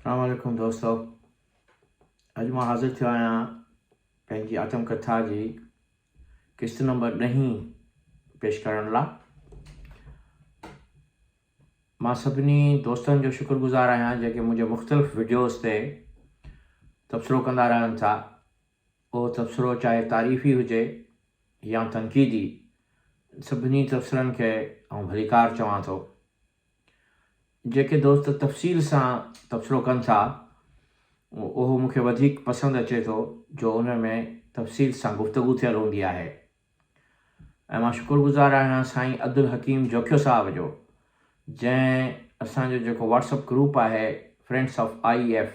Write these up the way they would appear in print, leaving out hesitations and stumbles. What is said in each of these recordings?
अस्सलामुअलैकुम दोस्तों। अॼु मां हाज़िर थियो आहियां पंहिंजी आत्मकथा जी किस्त नंबर 10 पेश करण लाइ। मां सभिनी दोस्तनि जो शुक्रगुज़ार आहियां जेके मुंहिंजे मुख़्तलिफ़ वीडियोज़ ते तबसरो कंदा रहनि था। उहो तबसरो चाहे तारीफ़ी हुजे या तनक़ीदी, सभिनी तबसरनि खे आउं भलीकार चवां थो। जेके दोस्त तफ़सील सां तबसरो कनि था उहो मूंखे वधीक पसंदि अचे थो जो उन में तफ़सील सां गुफ़्तगू थियल हूंदी आहे। ऐं मां शुक्रगुज़ार आहियां साईं अब्दुल हकीम जोखियो साहब जो, जंहिं असांजो जेको व्हाट्सअप ग्रुप आहे फ्रेंड्स ऑफ IEF,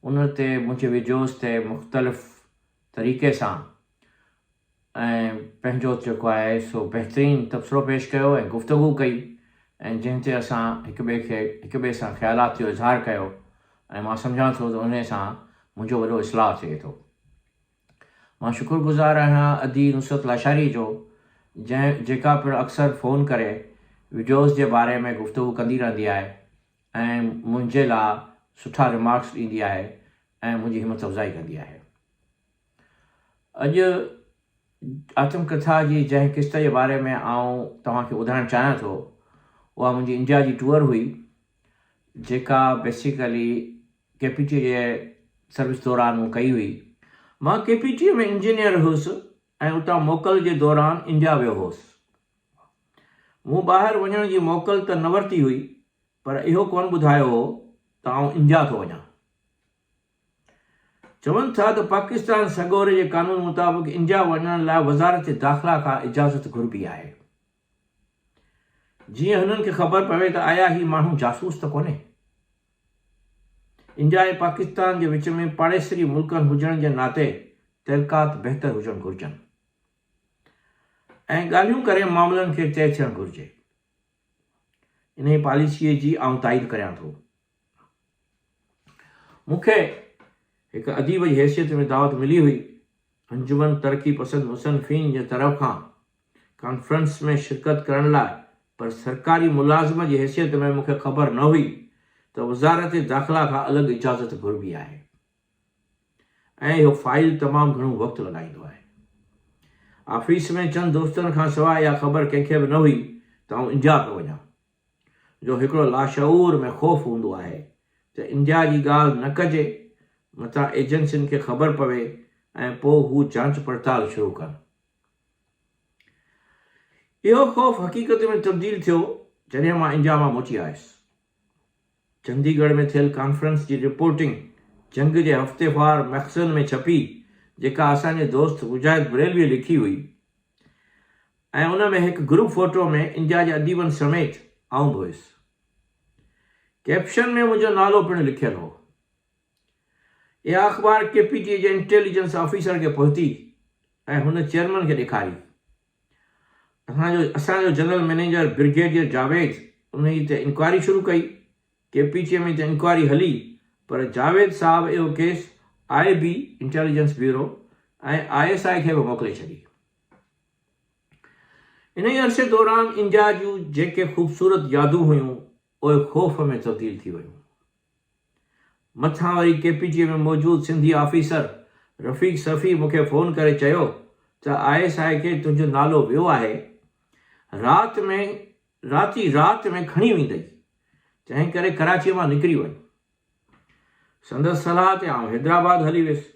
उन ते मुंहिंजे वीडियोज़ ते मुख़्तलिफ़ तरीक़े सां ऐं पंहिंजो जेको आहे सो बहितरीनु तबसरो पेश कयो ऐं गुफ़्तगू कई, ऐं जंहिं ते असां हिक ॿिए सां ख़्यालात जो इज़हार कयो। ऐं मां सम्झां थो त उन सां मुंहिंजो वॾो इस्लाह थिए थो। मां शुक्रगुज़ार आहियां अदी नुसरत लाशारी जो, जेका पिणु अक्सर फ़ोन करे वीडियोज़ जे बारे में गुफ़्तगू कंदी रहंदी आहे ऐं मुंहिंजे लाइ सुठा रिमार्क्स ॾींदी आहे ऐं मुंहिंजी हिमत अफ़ज़ाई कंदी आहे। अॼु आत्मकथा जी जंहिं किस्त जे बारे में आउं तव्हांखे ॿुधाइणु चाहियां थो उहा मुंहिंजी इंडिया जी टूर हुई, जेका बेसिकली KPT जे सर्विस दौरान मूं कई हुई। मां KPT में इंजीनियर हुउसि ऐं उतां मोकल जे दौरान इंडिया वियो हुउसि। मूं ॿाहिरि वञण जी मोकल त न वरिती हुई, पर इहो कोन ॿुधायो हो त आउं इंडिया थो वञा। चवनि था त पाकिस्तान सॻोरे जे क़ानून मुताबिक़ इंडिया वञण लाइ वज़ारत दाख़िला खां इजाज़त घुरिबी आहे। जीअं हुननि खे ख़बर पवे त आया ही माण्हू जासूस त कोन्हे। इंडिया ऐं पाकिस्तान जे विच में पाड़ेसरी मुल्कनि हुजण जे नाते तहक़ीक़ात बहितर हुजणु घुरिजनि ऐं ॻाल्हियूं करे मामलनि खे तइ थियणु घुरिजे। इन पॉलिसीअ जी आउं ताईद करियां थो। मूंखे हिकु अदीब जी हैसियत में दावत मिली हुई। अंजुमन तरक़ी पसंद मुसनफ़ीन जे तरफ़ खां कॉन्फ्रेंस में शिरकत करण लाइ, पर सरकारी मुलाज़िम जी हैसियत में मूंखे ख़बर न हुई त वज़ारत दाख़िला खां अलॻि इजाज़त घुरिबी आहे ऐं इहो फ़ाइल तमामु घणो वक़्तु लॻाईंदो आहे। ऑफिस में चंद दोस्तनि खां सवाइ इहा ख़बर कंहिंखे बि न हुई त आउं इंडिया पियो वञा, जो हिकिड़ो लाशऊर में ख़ौफ़ हूंदो आहे त इंडिया जी ॻाल्हि न कजे, मथां एजेंसियुनि खे ख़बर पवे ऐं पोइ हू जांच पड़ताल शुरू कनि। इहो ख़ौफ़ हक़ीक़त में तब्दील थियो जॾहिं मां इंडिया मां मोची आयुसि। चंडीगढ़ में थियल कॉन्फ्रेंस जी रिपोर्टिंग जंग जे हफ़्तेवार मैगज़ीन में छपी, जेका असांजे दोस्त मुजाहिद बरेलवी लिखी हुई, ऐं उन में हिकु ग्रुप फोटो में इंडिया जे अदीबनि समेत आउं बि हुयुसि। कैप्शन में मुंहिंजो नालो पिणु लिखियलु हो। इहा अख़बार KPT जे इंटेलिजेंस ऑफिसर खे पहुती ऐं हुन चेयरमैन खे ॾेखारी। असांजो जनरल मैनेजर ब्रिगेडियर जावेद उन जी ते इंक्वायरी शुरू कई। KPT में त इंक्वायरी हली, पर जावेद साहब इहो केस IB इंटेलिजेंस ब्यूरो ऐं ISI खे बि मोकिले छॾी। इन ई अरसे दौरान इंडिया जूं जेके ख़ूबसूरत यादूं हुयूं उहे ख़ौफ़ में तब्दील थी वियूं। मथां वरी KPT में मौजूदु सिंधी ऑफिसर रफ़ीक सफ़ी मूंखे फ़ोन करे चयो त ISI खे तुंहिंजो नालो वियो आहे, राति में खणी वेंदई, तंहिं करे कराची मां निकिरी वञ। संदसि सलाह ते आउं हैदराबाद हली वियुसि।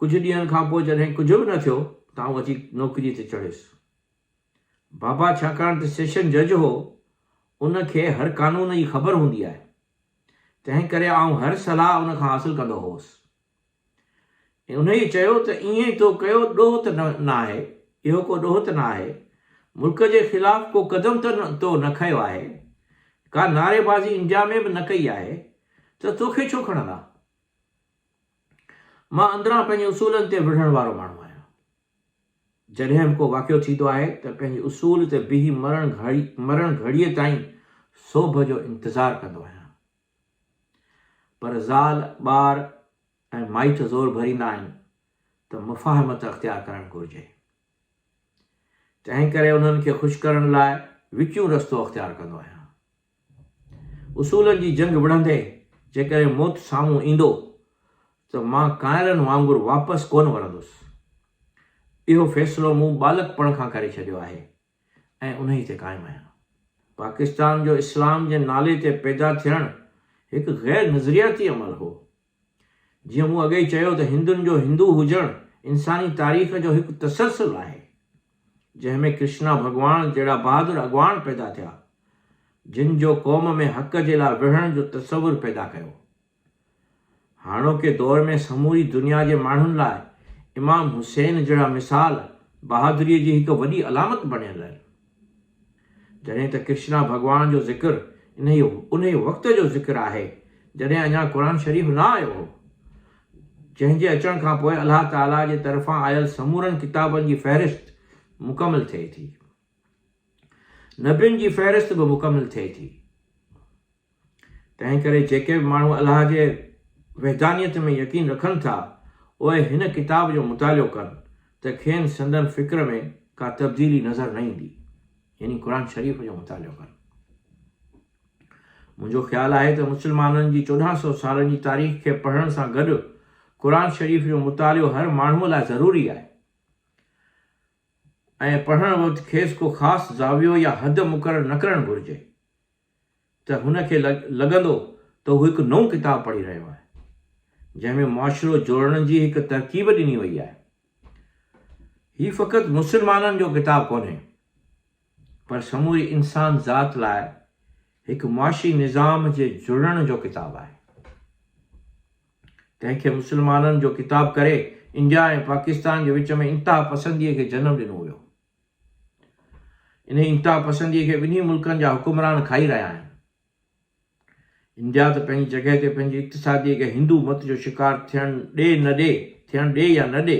कुझु ॾींहंनि खां पोइ जॾहिं कुझु बि न थियो त आउं अची नौकरीअ ते चढ़ियुसि। बाबा छाकाणि त सेशन जज हो, उनखे हर क़ानून जी ख़बर हूंदी आहे, तंहिं करे आउं हर सलाह उन खां हासिलु कंदो हुउसि। उन ई चयो त ईअं तो कयो ॾोह त न आहे, इहो को ॾोह त न आहे, मुल्क जे ख़िलाफ़ को क़दम त तो न खयो आहे, का नारेबाज़ी इंडिया में बि न कई आहे, त तोखे छो खणंदा। मां अंदरां पंहिंजे उसूलनि ते विढ़ण वारो माण्हू आहियां। जॾहिं बि को वाक़ियो थींदो आहे त पंहिंजे उसूल ते बीही मरण घड़ीअ ताईं सोभ जो इंतज़ारु कंदो आहियां, पर ज़ाल ॿार ऐं माइट ज़ोर भरींदा आहिनि त मुफ़ाहमत अख़्तियार करणु घुरिजे। तंहिं करे उन्हनि खे ख़ुशि करण लाइ विचूं रस्तो अख़्तियार कंदो आहियां। उसूलनि जी जंग विढ़ंदे जेकॾहिं मौत साम्हूं ईंदो त मां काइरनि वांगुरु वापसि कोन वरंदुसि। इहो फ़ैसिलो मूं बालकपण खां करे छॾियो आहे ऐं उन ई ते क़ाइमु आहियां। पाकिस्तान जो इस्लाम जे नाले ते पैदा थियणु हिकु ग़ैर नज़रियाती अमल हो। जीअं मूं अॻे ई चयो त हिंदुनि जो हिंदू हुजणु इंसानी तारीख़ जो हिकु तसलसल आहे, जंहिंमें कृष्णा भॻवान जहिड़ा बहादुर अॻवान पैदा थिया, जिन जो क़ौम में हक़ जे लाइ विढ़ण जो तसवुरु पैदा कयो। हाणोके दौर में समूरी दुनिया जे माण्हुनि लाइ इमाम हुसैन जहिड़ा मिसाल बहादुरीअ जी हिकु वॾी अलामत बणियल आहिनि। जॾहिं त कृष्णा भॻवान जो ज़िक्र उन ई वक़्त जो ज़िक्र आहे जॾहिं अञा क़ुर शरीफ़ न आयो हो, जंहिंजे अचण खां पोइ अलाह ताला जे तरफ़ां आयल समूरनि किताबनि जी फ़हरिस्त मुकमिल थिए थी, नबियुनि जी फ़हरिस्त बि मुकमिल थिए थी। तंहिं करे जेके बि माण्हू अलाह जे वहदानियत में यकीन रखनि था, उहे हिन किताब जो मुतालियो कनि त खेनि संदन फ़िक्र में का तब्दीली नज़र न ईंदी, यानी क़ुर शरीफ़ जो मुतालियो कनि। मुंहिंजो ख़्यालु आहे त मुस्लमाननि जी 1400 सालनि जी तारीख़ खे पढ़ण सां गॾु क़ुर शरीफ़ जो मुतालियो हर माण्हूअ लाइ ज़रूरी आहे ऐं पढ़ण वक़्तु खेसि को ख़ासि ज़ावियो या हद मुक़ररु न करणु घुरिजे त हुनखे लॻंदो त हू हिकु नओं किताबु पढ़ी रहियो आहे, जंहिंमें मुआशिरो जोड़ण जी हिकु तरकीब ॾिनी वई आहे। हीउ फ़क़ति मुस्लमाननि जो किताबु कोन्हे, पर समूरी इंसान ज़ात लाइ हिकु मुआशी निज़ाम जे जुड़ण जो किताबु आहे। तंहिंखे मुस्लमाननि जो किताबु करे इंडिया ऐं पाकिस्तान जे विच में इंतिहा पसंदीअ खे जनमु ॾिनो वियो। इन इंतिहा पसंदीअ खे ॿिन्ही मुल्कनि जा हुकुमरान खाई रहिया आहिनि। इंडिया त पंहिंजी जॻह ते पंहिंजी इक़्तिसादीअ खे हिंदू मत जो शिकार थियणु ॾे या न ॾे,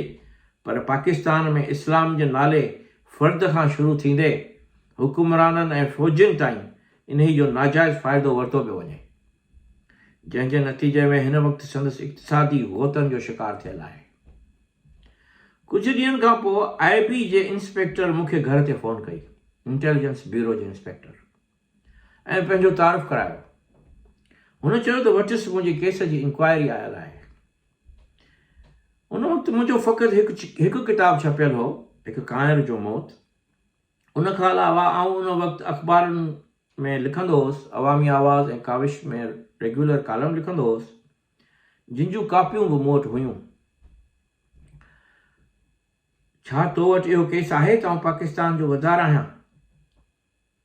पर पाकिस्तान में इस्लाम जे नाले फ़र्द खां शुरू थींदे हुकुमराननि ऐं फ़ौजियुनि ताईं इन्ही जो नाजाइज़ फ़ाइदो वरितो पियो वञे, जंहिंजे नतीजे में हिन वक़्तु संदसि इक़्तिसादी ग़ौतनि जो शिकार थियल आहे। कुझु ॾींहंनि खां पोइ IB जे इंस्पेक्टर मूंखे घर ते फ़ोन कई, इंटेलिजेंस ब्यूरो जे इंस्पेक्टर, ऐं पंहिंजो तारीफ़ करायो। हुन चयो त वटिसि मुंहिंजी केस जी इंक्वायरी आयल आहे। उन वक़्तु मुंहिंजो फ़क़ति हिकु किताबु छपियल हो, हिकु कायर जो मौत। उन खां अलावा आउं उन वक़्तु अख़बारुनि में लिखंदो हुउसि, अवामी आवाज़ ऐं काविश में रेगुलर कालम लिखंदो हुउसि, जिन जूं कापियूं बि मूं वटि हुयूं। छा तो वटि इहो केस आहे त आउं पाकिस्तान जो वज़ार आहियां?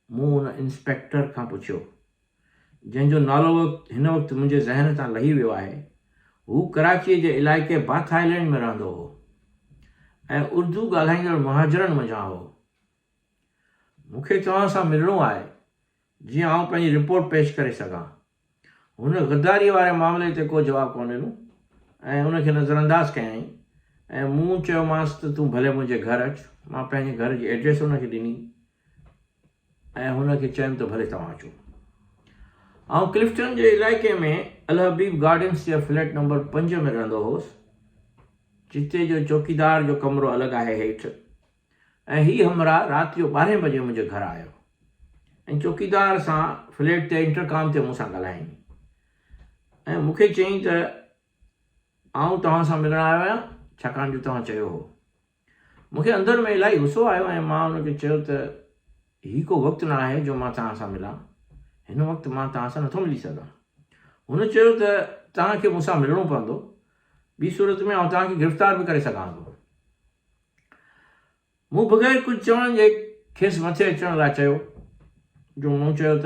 मूं उन इंस्पेक्टर खां पुछियो, जंहिंजो नालो हिन वक़्तु मुंहिंजे ज़हन तां लही वियो आहे। हू कराचीअ जे इलाइक़े बाथ आइलैंड में रहंदो हो ऐं उर्दू ॻाल्हाईंदड़ मुहाजिरनि मंझां हो। मूंखे तव्हां सां मिलणो आहे जीअं आउं पंहिंजी रिपोर्ट पेश करे सघां। हुन गद्दारीअ वारे मामले ते को जवाबु कोन ॾिनो ऐं उनखे नज़रअंदाज़ कयईं ऐं मूं चयोमांसि त तूं भले मुंहिंजे घर अचु। मां पंहिंजे घर जी एड्रेस हुनखे ॾिनी ऐं हुनखे चयुमि त भले तव्हां अचो। आउं क्लिफ्टन जे इलाइक़े में अल हबीब गार्डन्स जे फ्लैट नंबर 5 में रहंदो हुउसि, जिते जो चौकीदार जो कमिरो अलॻि आहे हेठि, ऐं हीउ हमरा राति जो 12 बजे मुंहिंजे घर आयो ऐं चौकीदार सां फ्लैट ते इंटरकॉम ते मूंसां ॻाल्हाईं ऐं मूंखे चयईं त आउं तव्हां सां मिलणु आयो आहियां, छाकाणि जो तव्हां चयो हो। मूंखे अंदरि में इलाही गुस्सो आयो ऐं मां हुनखे चयो त हीउ को वक़्तु न आहे जो मां तव्हां सां मिलां, हिन वक़्तु मां तव्हां सां नथो मिली सघां। हुन चयो त तव्हांखे मूंसां मिलणो पवंदो, ॿी सूरत में आउं तव्हांखे गिरफ़्तार बि करे सघां थो। मूं बग़ैर कुझु चवण जे खेसि मथे अचण लाइ चयो, जो मूं चयो त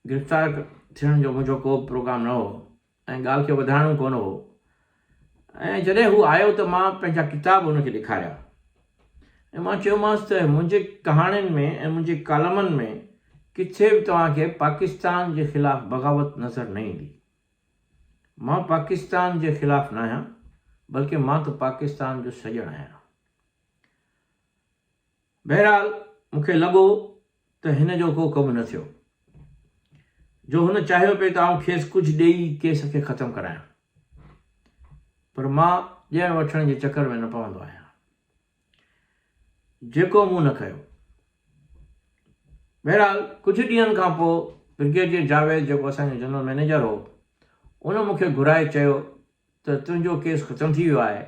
गिरफ़्तार थियण जो मुंहिंजो को प्रोग्राम न हो ऐं ॻाल्हि खे वधाइणो कोन हो। ऐं जॾहिं हू आयो त मां पंहिंजा किताब हुनखे ॾेखारिया ऐं मां चयोमांसि त मुंहिंजे कहाणियुनि में ऐं मुंहिंजे कालमनि में किथे बि तव्हांखे पाकिस्तान जे ख़िलाफ़ु बग़ावत नज़र न ईंदी। मां पाकिस्तान जे ख़िलाफ़ु न आहियां, बल्कि मां त पाकिस्तान जो सॼणु आहियां। बहरहाल मूंखे लॻो त हिन जो को कमु न थियो, जो हुन चाहियो पिए त आउं खेसि कुझु ॾेई केस खे ख़तमु करायां, पर मां ॾियण वठण जे चकर में न पवंदो आहियां, जेको मूं न कयो। बहरहाल कुझु ॾींहंनि खां पोइ ब्रिगेडियर जावेद, जेको असांजो जनरल मैनेजर हो, उन मूंखे घुराए चयो त तुंहिंजो केस ख़तमु थी वियो आहे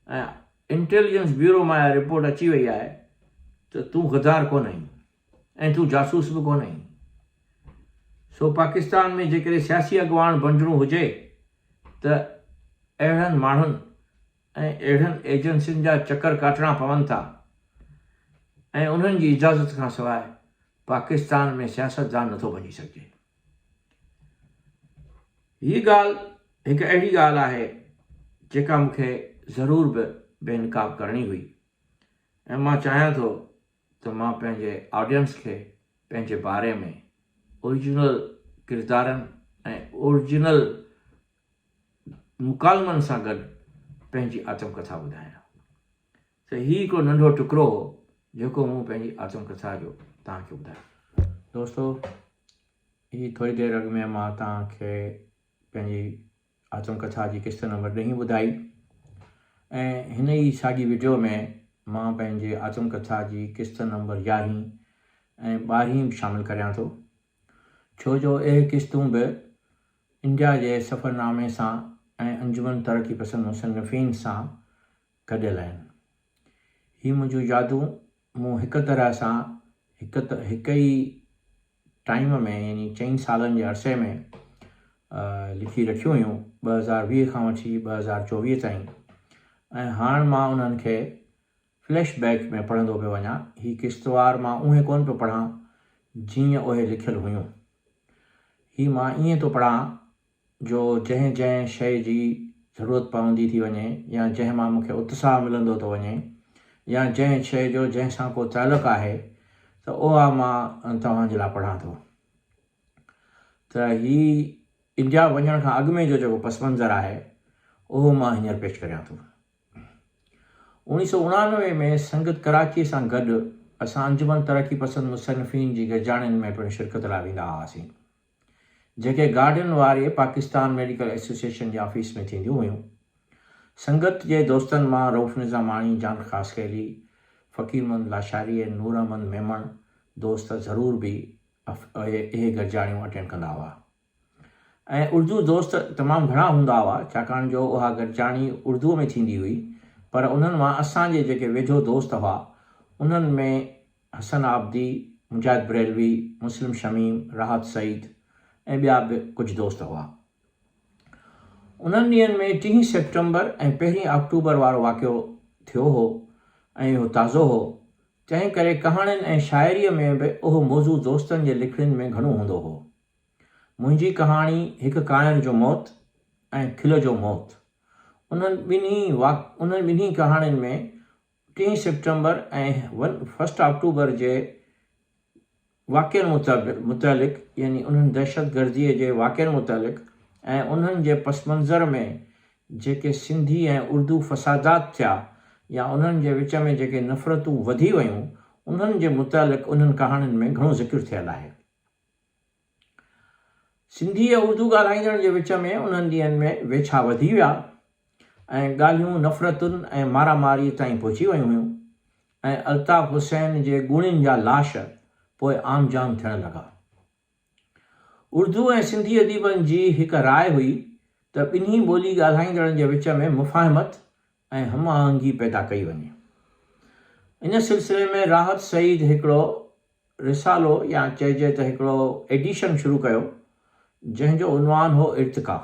ऐं इंटेलिजेंस ब्यूरो मां रिपोर्ट अची वई आहे त तूं गद्दार कोन आहीं ऐं तूं जासूस बि कोन आहीं। सो पाकिस्तान में जेकॾहिं सियासी अॻुवान बणिजणो हुजे त अहिड़नि माण्हुनि ऐं अहिड़नि एजेंसियुनि जा चकर काटणा पवनि था ऐं उन्हनि जी इजाज़त खां सवाइ पाकिस्तान में सियासतदान नथो बणिजी सघिजे। हीअ ॻाल्हि हिकु अहिड़ी ॻाल्हि आहे जेका मूंखे ज़रूर बि बेनकाब करणी हुई ऐं मां चाहियां थो त मां पंहिंजे ऑडियंस खे पंहिंजे बारे में ओरिजिनल किरदारनि ऐं ओरिजिनल मुकालमनि सां गॾु पंहिंजी आत्मकथा ॿुधायां। त हीउ हिकिड़ो नंढो टुकड़ो हो जेको मूं पंहिंजी आत्मकथा जो तव्हांखे ॿुधायो। दोस्तो, हीअ थोरी देरि अॻु में मां तव्हांखे पंहिंजी आत्मकथा जी किस्त नंबर 10 ॿुधाई ऐं हिन ई साॻी वीडियो में मां पंहिंजे आत्मकथा जी किस्त नंबर 11 ऐं 12 शामिलु करियां थो, छो जो इहे किस्तूं बि इंडिया जे सफ़रनामे सां ऐं अंजुमन तरक़ी पसंद मुसन्निफ़ीन सां गॾियल आहिनि। हीअ मुंहिंजूं यादूं मूं हिकु तरह सां हिक ई टाइम में यानी 4 सालनि जे अरसे में लिखी रखियूं हुयूं, 2020 खां वठी 2024 ताईं, ऐं हाणे मां उन्हनि खे फ्लैशबैक में पढ़ंदो पियो वञा। हीअ किस्तवार मां उहे कोन पियो पढ़ां जीअं उहे लिखियलु हुयूं। हीअ मां ईअं थो पढ़ां जो जंहिं शइ जी ज़रूरत पवंदी थी वञे या जंहिं मां मूंखे उत्साह मिलंदो थो वञे या जंहिं शइ जो जंहिंसां को तालुक़ु आहे त उहा मां तव्हांजे लाइ पढ़ां थो। त हीअ इंडिया वञण खां अॻु में जो जेको पस मंज़र आहे उहो मां हींअर पेश करियां थो। 1999 में संगत कराचीअ सां गॾु असां अंजुमन तरक़ी पसंद मुसन्निफ़ीन जी गॾिजाणियुनि में पिणु शिरकत लाइ वेंदा हुआसीं, जेके गार्डन वारे पाकिस्तान मेडिकल एसोसिएशन जे ऑफिस में थींदियूं हुयूं। संगत जे दोस्तनि मां रऊफ़ निज़ामाणी, जान ख़ासकैली, फ़कीरमंद लाशारी ऐं नूर अहमद मेमण दोस्त ज़रूर बि इहे गॾिजाणियूं अटेंड कंदा हुआ ऐं उर्दू दोस्त तमामु घणा हूंदा हुआ, छाकाणि जो उहा गॾिजाणी उर्दूअ में थींदी हुई। पर उन्हनि मां असांजे जेके वेझो दोस्त हुआ उन्हनि में हसन आबदी, मुजाहिद बरेलवी, मुस्लिम शमीम, राहत सईद ऐं ॿिया बि कुझु दोस्त हुआ। उन्हनि ॾींहंनि में 3 सेप्टेंबर ऐं 1 अक्टूबर वारो वाक़ियो थियो हो ऐं इहो ताज़ो हो, तंहिं करे कहाणियुनि ऐं शाइरीअ में बि उहो मौज़ू दोस्तनि जे लिखड़ियुनि में घणो हूंदो हो। मुंहिंजी कहाणी हिकु काइर जो मौत ऐं खिल जो मौत, उन्हनि ॿिन्ही कहाणियुनि में 3 सेप्टेंबर ऐं 1 अक्टूबर जे वाक़िअनि मुतालिक़ यानी उन्हनि दहशतगर्दीअ जे वाक़िअनि मुतालिक़ ऐं उन्हनि जे पस मंज़र में जेके सिंधी ऐं उर्दू फ़सादात थिया या उन्हनि जे विच में जेके नफ़रतूं वधी वियूं उन्हनि जे मुतालिक़ उन्हनि कहाणियुनि में घणो ज़िक्र थियल आहे। सिंधी ऐं उर्दू ॻाल्हाईंदड़ जे विच में उन्हनि ॾींहंनि में वेछा वधी विया ऐं ॻाल्हियूं नफ़रतुनि ऐं मारामारीअ ताईं पहुची वियूं हुयूं ऐं अल्ताफ़ हुसैन जे ॻुणियुनि जा लाश पोइ आम जाम थियण लॻा। उर्दू ऐं सिंधी अदीबनि जी हिकु राय हुई त ॿिन्ही ॿोली ॻाल्हाईंदड़नि जे विच में मुफ़ाहिमत ऐं हम आहंगी पैदा कई वञे। इन सिलसिले में राहत सईद हिकिड़ो रिसालो या चइजे त हिकिड़ो एडिशन शुरू कयो जंहिंजो उनवान हो इर्तिका,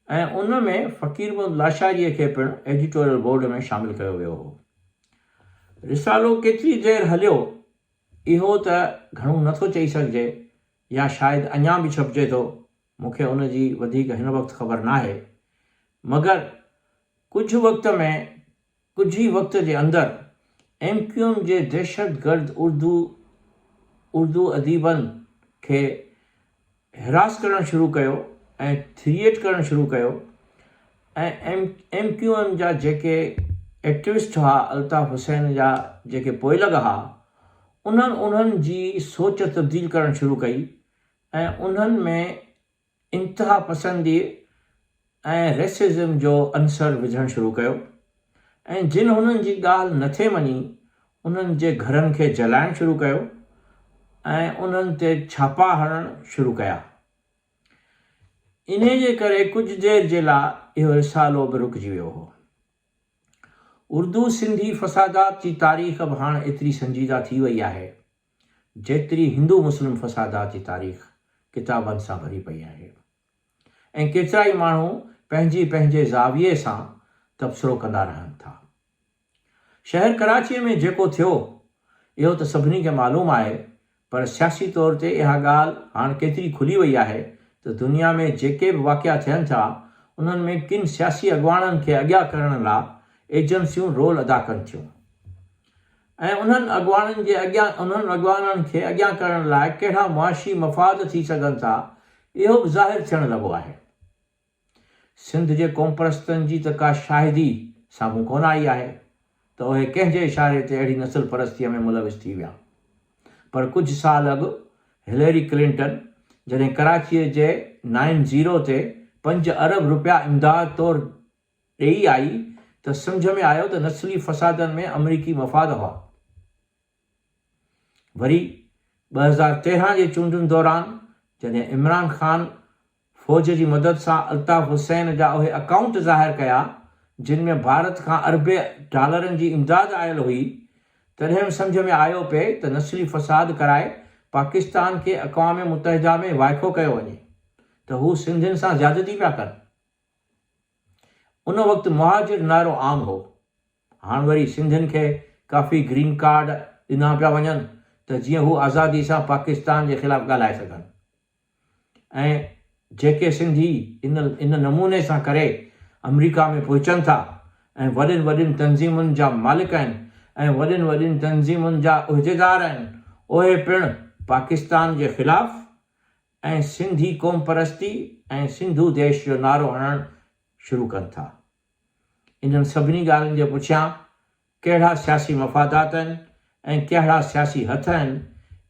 ऐं उन में फ़कीरमंद लाशारीअ खे पिणु एडिटोरियल बोर्ड में शामिलु कयो वियो हो। रिसालो केतिरी देरि हलियो इहो त घणो नथो चई सघिजे या शायदि अञा बि छपिजे थो, मूंखे उन जी वधीक हिन वक़्तु ख़बर नाहे, मगर कुझु ई वक़्त जे अंदरि MQM जे दहशतगर्द उर्दू अदीबनि खे हिरास करणु शुरू कयो ऐं थ्रिएट करणु शुरू कयो ऐं MQM जा जेके एक्टिविस्ट हुआ, अल्ताफ़ हुसैन जा जेके पोइलॻ हुआ, उन्हनि जी सोच तब्दील करणु शुरू कई ऐं उन्हनि में इंतिहा पसंदी ऐं रेसिज़म जो अंसर विझणु शुरू कयो ऐं जिन हुननि जी ॻाल्हि नथे मञी उन्हनि जे घरनि खे जलाइणु शुरू कयो ऐं उन्हनि ते छापा हणणु शुरू कया। इन जे करे कुझु देरि जे लाइ इहो रिसालो बि रुकिजी वियो हो। उर्दू सिंधी फ़सादात जी तारीख़ बि हाणे एतिरी संजीदा थी वई आहे जेतिरी हिंदू मुस्लिम फ़सादात जी तारीख़ किताबनि सां भरी पई आहे। ऐं केतिरा ई माण्हू पंहिंजे ज़ाविये सां तबसरो कंदा रहनि था। शहर कराचीअ में जेको थियो इहो त सभिनी खे मालूम आहे, पर सियासी तौर ते इहा ॻाल्हि हाणे केतिरी खुली वई आहे त दुनिया में जेके बि वाक़िआ थियनि था उन्हनि में किन सियासी अॻुवाणनि खे अॻियां करण लाइ एजेंसियूं रोल अदा कनि थियूं ऐं उन्हनि अॻुवाणनि खे अॻियां करण लाइ कहिड़ा मुआशी मफ़ाद थी सघनि था इहो बि ज़ाहिर थियणु लॻो आहे। सिंध जे क़ौम परस्तनि जी त का शाहिदी साम्हूं कोन आई आहे त उहे कंहिंजे इशारे ते अहिड़ी नस्ल परस्तीअ में मुलविस थी विया। पर कुझु साल अॻु हिलेरी क्लिंटन जॾहिं कराचीअ जे 9-0 ते 5 अरब रुपया इमदाद तौरु ॾेई आई त सम्झ में आयो त नस्ली फ़सादनि में अमरीकी मफ़ाद हुआ। वरी 2013 जे चूंडुनि दौरान जॾहिं इमरान ख़ान फ़ौज जी मदद सां अल्ताफ़ हुसैन जा उहे अकाउंट ज़ाहिर कया जिन में भारत खां अरबे डॉलरनि जी इमदाद आयल हुई, तॾहिं सम्झ में आयो पिए त नस्ली फ़साद कराए पाकिस्तान खे अक़वाम मुतहिदा में वाइखो कयो वञे त हू सिंधियुनि सां ज़्यादती पिया कनि। उन वक़्तु मुहाजिर नारो आम हो। हाणे वरी सिंधियुनि खे काफ़ी ग्रीन कार्ड ॾिना पिया वञनि त जीअं हू आज़ादी सां पाकिस्तान जे ख़िलाफ़ु ॻाल्हाए सघनि। ऐं जेके सिंधी इन नमूने सां करे अमेरिका में पहुचनि था ऐं वॾियुनि तंज़ीमुनि जा मालिक आहिनि ऐं वॾियुनि तंज़ीमुनि जा उहिदेदार आहिनि, उहे पिणु पाकिस्तान जे ख़िलाफ़ु ऐं सिंधी क़ौम परस्ती ऐं सिंधू देश जो नारो हणणु शुरू कनि था। इन्हनि सभिनी ॻाल्हियुनि जे पुठियां कहिड़ा सियासी मफ़ादात आहिनि ऐं कहिड़ा सियासी हथ आहिनि,